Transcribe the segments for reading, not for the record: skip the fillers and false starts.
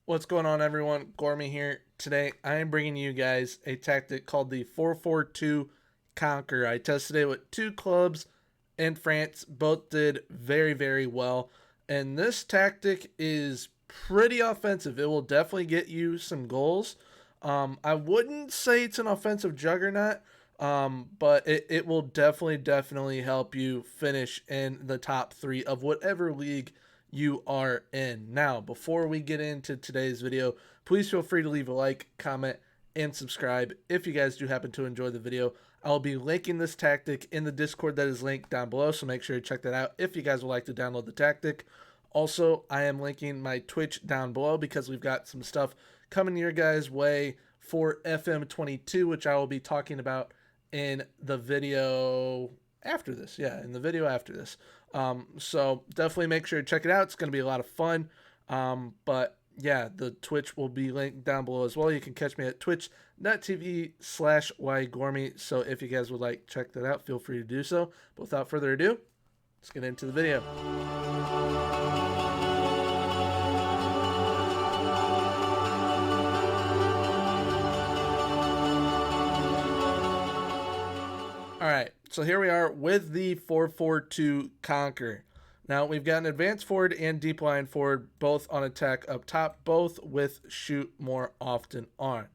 What's going on, everyone? Gormy here. Today, I am bringing you guys a tactic called the 4-4-2 Conquer. I tested it with two clubs in France. Both did very, very well. And this tactic is pretty offensive. It will definitely get you some goals. I wouldn't say it's an offensive juggernaut, but it will definitely help you finish in the top three of whatever league you are in. Now, before we get into today's video, please feel free to leave a like, comment, and subscribe if you guys do happen to enjoy the video. I'll be linking this tactic in the Discord that is linked down below, so make sure to check that out if you guys would like to download the tactic. Also, I am linking my Twitch down below because we've got some stuff coming your guys' way for FM22, which I will be talking about in the video after this. Yeah, in the video after this. So definitely make sure to check it out. It's going to be a lot of fun. But yeah, the Twitch will be linked down below as well. You can catch me at twitch.tv/ygormy. So if you guys would like to check that out, feel free to do so. But without further ado, let's get into the video. Alright, so here we are with the 4-4-2 Conquer. Now, we've got an advanced forward and deep line forward, both on attack up top, both with shoot more often on.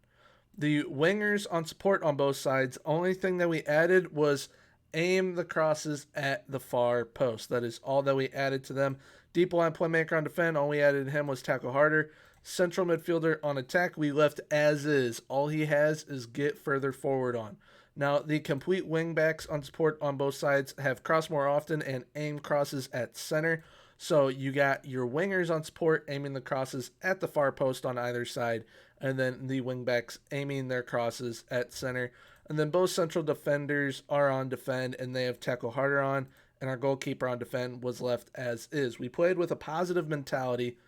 The wingers on support on both sides, only thing that we added was aim the crosses at the far post. That is all that we added to them. Deep line playmaker on defend, all we added to him was tackle harder. Central midfielder on attack, we left as is. All he has is get further forward on. Now, the complete wingbacks on support on both sides have cross more often and aim crosses at center. So you got your wingers on support aiming the crosses at the far post on either side, and then the wingbacks aiming their crosses at center. And then both central defenders are on defend, and they have tackle harder on, and our goalkeeper on defend was left as is. We played with a positive mentality.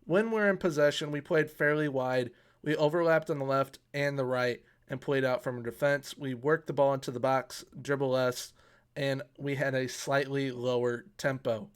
When we're in possession, we played fairly wide. We overlapped on the left and the right and played out from defense. We worked the ball into the box, dribble less, and we had a slightly lower tempo.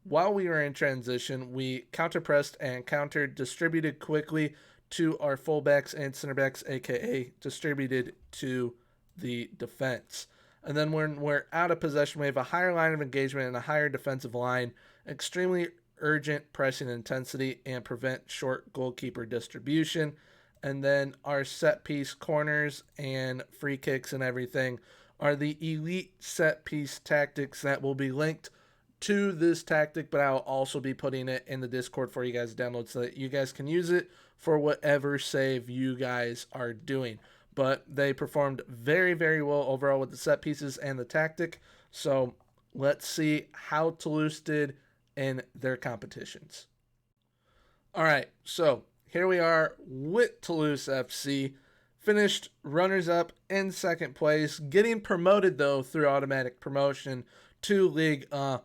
While we were in transition, we counter-pressed and countered, distributed quickly to our fullbacks and center backs, aka distributed to the defense. And then when we're out of possession, we have a higher line of engagement and a higher defensive line, extremely urgent pressing intensity, and prevent short goalkeeper distribution. And then our set piece corners and free kicks and everything are the elite set piece tactics that will be linked to this tactic, but I'll also be putting it in the Discord for you guys to download so that you guys can use it for whatever save you guys are doing. But they performed very, very well overall with the set pieces and the tactic. So let's see how Toulouse did in their competitions. All right, so here we are with Toulouse FC, finished runners-up in second place, getting promoted, though, through automatic promotion to Ligue 1.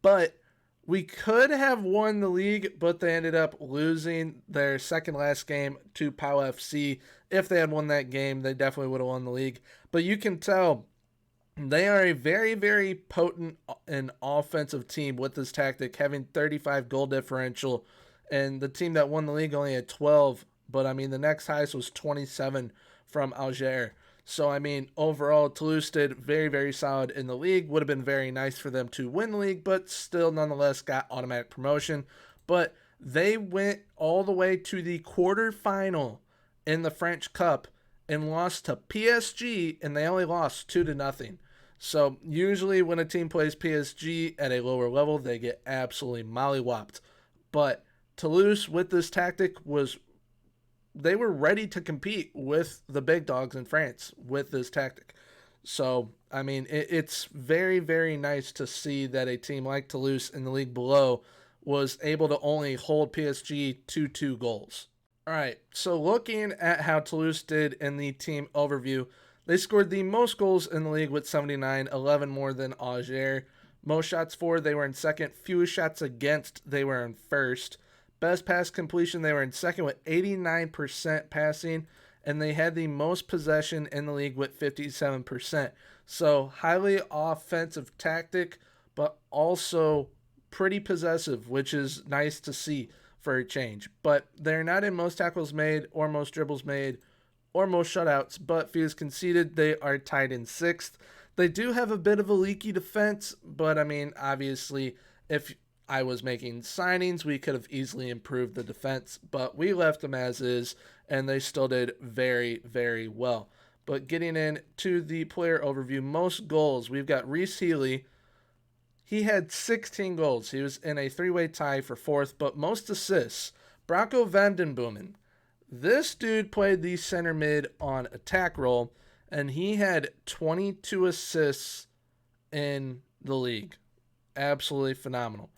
But we could have won the league, but they ended up losing their second-last game to Pau FC. If they had won that game, they definitely would have won the league. But you can tell they are a very, very potent and offensive team with this tactic, having 35 goal differential. And the team that won the league only had 12, but I mean, the next highest was 27 from Alger. So, I mean, overall, Toulouse did very, very solid in the league. Would have been very nice for them to win the league, but still, nonetheless, got automatic promotion. But they went all the way to the quarterfinal in the French Cup and lost to PSG, and they only lost 2-0. So, usually when a team plays PSG at a lower level, they get absolutely mollywopped. But Toulouse, with this tactic, they were ready to compete with the big dogs in France with this tactic. So, I mean, it's very, very nice to see that a team like Toulouse in the league below was able to only hold PSG to 2 goals. All right, so looking at how Toulouse did in the team overview, they scored the most goals in the league with 79, 11 more than Auxerre. Most shots for, they were in second. Fewest shots against, they were in first. Best pass completion, they were in second with 89% passing, and they had the most possession in the league with 57%. So highly offensive tactic, but also pretty possessive, which is nice to see for a change. But they're not in most tackles made or most dribbles made or most shutouts, but fewest conceded. They are tied in 6th. They do have a bit of a leaky defense, but I mean, obviously, if I was making signings, we could have easily improved the defense, but we left them as is, and they still did very, very well. But getting into the player overview, most goals, we've got Reece Healy. He had 16 goals. He was in a 3-way tie for 4th, but most assists, Bronco Vandenboomen. This dude played the center mid on attack role, and he had 22 assists in the league. Absolutely phenomenal.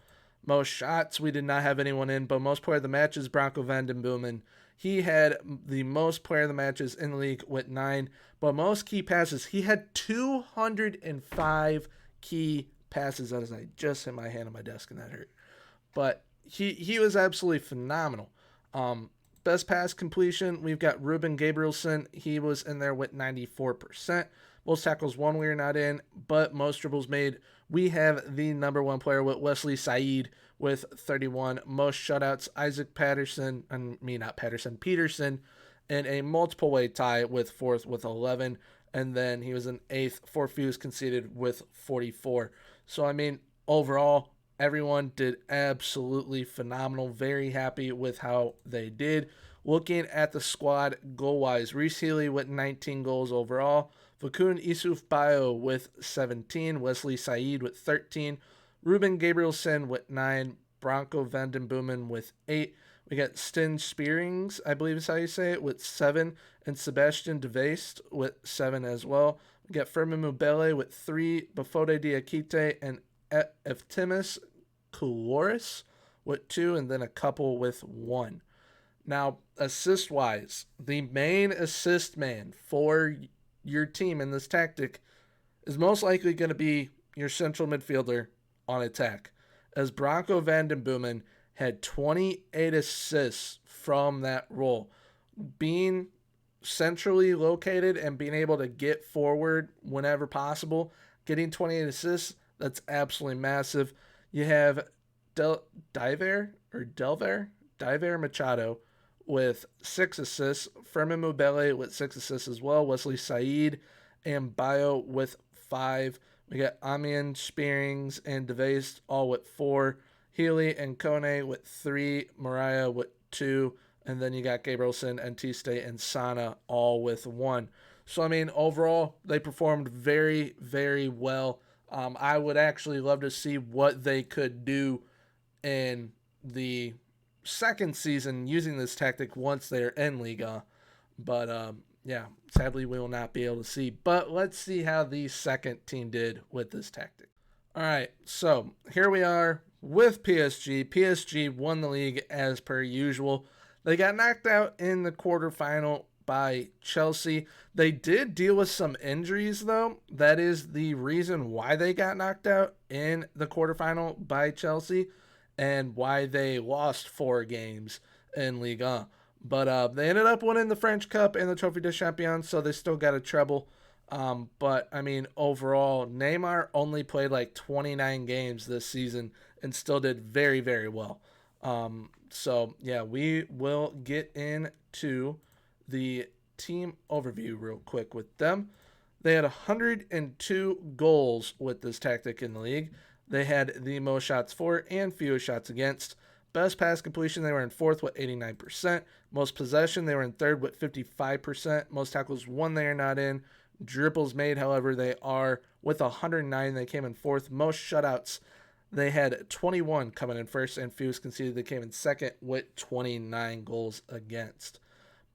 Most shots, we did not have anyone in, but most player of the matches, Bronco Vandenboomen. He had the most player of the matches in the league with 9, but most key passes, he had 205 key passes. That is, I just hit my hand on my desk and that hurt. But he was absolutely phenomenal. Best pass completion, we've got Ruben Gabrielson. He was in there with 94%. Most tackles won, we are not in, but most dribbles made, we have the number 1 player with Wesley Said with 31. Most shutouts, Peterson, in a multiple way tie with 4th with 11. And then he was in 8th for fewest conceded with 44. So, I mean, overall, everyone did absolutely phenomenal. Very happy with how they did. Looking at the squad goal-wise, Reece Healy with 19 goals overall. Fakun Issouf Bayo with 17. Wesley Said with 13. Ruben Gabrielson with 9. Bronco Vandenboomen with 8. We got Sten Spearings, I believe is how you say it, with 7. And Sebastian De Weest with 7 as well. We got Firmin Mubele with 3. Bafode Diakite and Eftimus Koulouris with 2. And then a couple with 1. Now, assist-wise, the main assist man for your team in this tactic is most likely going to be your central midfielder on attack, as Bronco Vandenboomen had 28 assists from that role. Being centrally located and being able to get forward whenever possible, getting 28 assists, that's absolutely massive. You have Diver Machado with 6 assists, Firmin Mubele with 6 assists as well, Wesley Said and Bayo with 5. We got Amian, Spearings, and De Weest all with 4. Healy and Kone with 3. Mariah with 2. And then you got Gabrielson, Antiste, and Sana all with 1. So, I mean, overall, they performed very, very well. I would actually love to see what they could do in the second season using this tactic once they're in Liga. But, yeah, sadly we will not be able to see. But let's see how the second team did with this tactic. All right, so here we are with PSG. PSG won the league as per usual. They got knocked out in the quarterfinal by Chelsea. They did deal with some injuries, though. That is the reason why they got knocked out in the quarterfinal by Chelsea and why they lost 4 games in Ligue 1. But they ended up winning the French Cup and the Trophée des Champions, so they still got a treble. But, I mean, overall, Neymar only played like 29 games this season and still did very, very well. So, yeah, we will get into the team overview real quick with them. They had 102 goals with this tactic in the league. They had the most shots for and fewest shots against. Best pass completion, they were in 4th with 89%. Most possession, they were in 3rd with 55%. Most tackles won, they are not in. Dribbles made, however, they are with 109. They came in 4th. Most shutouts, they had 21 coming in 1st, and fewest conceded, they came in 2nd with 29 goals against.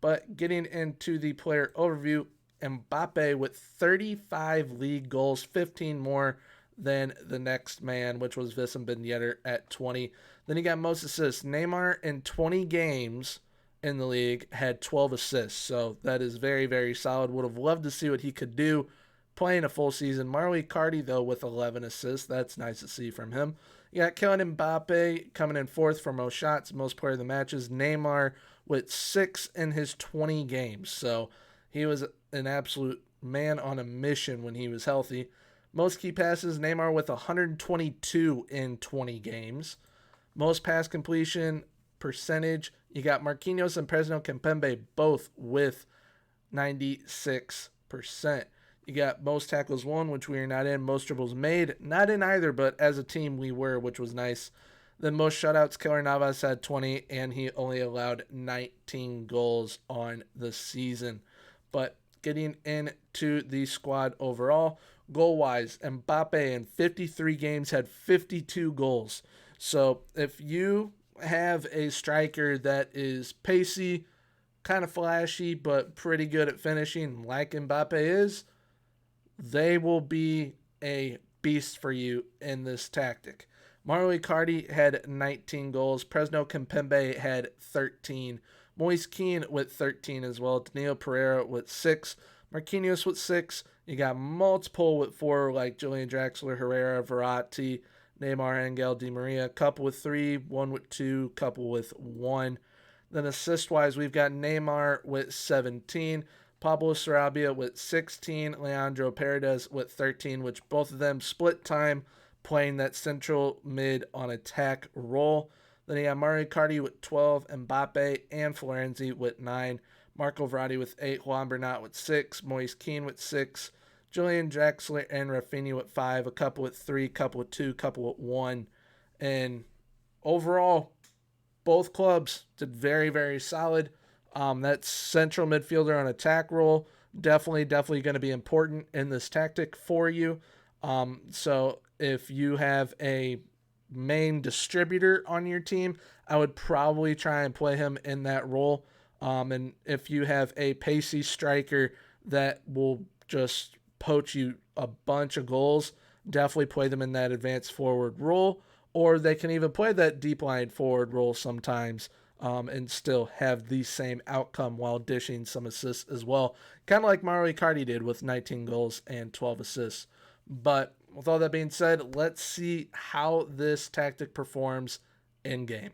But getting into the player overview, Mbappe with 35 league goals, 15 more than the next man, which was Wissam Ben Yedder at 20. Then he got most assists. Neymar in 20 games in the league had 12 assists. So that is very, very solid. Would have loved to see what he could do playing a full season. Mauro Icardi, though, with 11 assists. That's nice to see from him. You got Kylian Mbappe coming in 4th for most shots, most player of the matches. Neymar with 6 in his 20 games. So he was an absolute man on a mission when he was healthy. Most key passes, Neymar with 122 in 20 games. Most pass completion, percentage. You got Marquinhos and Presnel Kimpembe both with 96%. You got most tackles won, which we are not in. Most dribbles made, not in either, but as a team we were, which was nice. Then most shutouts, Keylor Navas had 20, and he only allowed 19 goals on the season. But getting into the squad overall, goal-wise, Mbappe in 53 games had 52 goals. So if you have a striker that is pacey, kind of flashy, but pretty good at finishing like Mbappe is, they will be a beast for you in this tactic. Mauro Icardi had 19 goals. Presnel Kimpembe had 13. Moise Kean with 13 as well. Danilo Pereira with 6. Marquinhos with 6. You got multiple with 4 like Julian Draxler, Herrera, Verratti, Neymar, Angel, Di Maria. Couple with 3, 1 with 2, couple with 1. Then assist-wise, we've got Neymar with 17. Pablo Sarabia with 16. Leandro Paredes with 13, which both of them split time playing that central mid on attack role. Then you got Mauro Icardi with 12, Mbappe and Florenzi with 9, Marco Verratti with 8, Juan Bernat with 6, Moise Kean with 6, Julian Draxler and Rafinha with 5, a couple with 3, couple with 2, couple with 1. And overall, both clubs did very, very solid. That central midfielder on attack role, definitely going to be important in this tactic for you. So if you have a main distributor on your team, I would probably try and play him in that role. And if you have a pacey striker that will just poach you a bunch of goals, definitely play them in that advanced forward role, or they can even play that deep line forward role sometimes and still have the same outcome while dishing some assists as well. Kind of like Mauro Icardi did with 19 goals and 12 assists. But with all that being said, let's see how this tactic performs in game.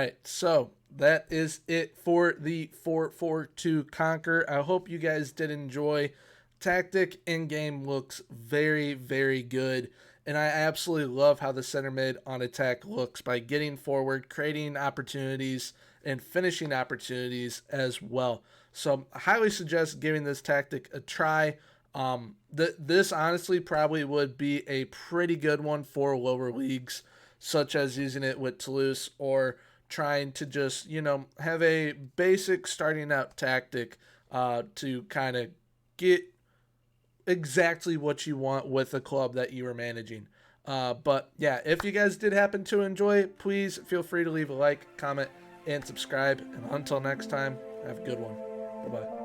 right, so that is it for the 442 Conquer. I hope you guys did enjoy. Tactic in game looks very, very good. And I absolutely love how the center mid on attack looks by getting forward, creating opportunities, and finishing opportunities as well. So I highly suggest giving this tactic a try. This honestly probably would be a pretty good one for lower leagues, such as using it with Toulouse or trying to just, have a basic starting out tactic to kind of get exactly what you want with the club that you are managing. But yeah, if you guys did happen to enjoy, please feel free to leave a like, comment, and subscribe. And until next time, have a good one. Bye-bye.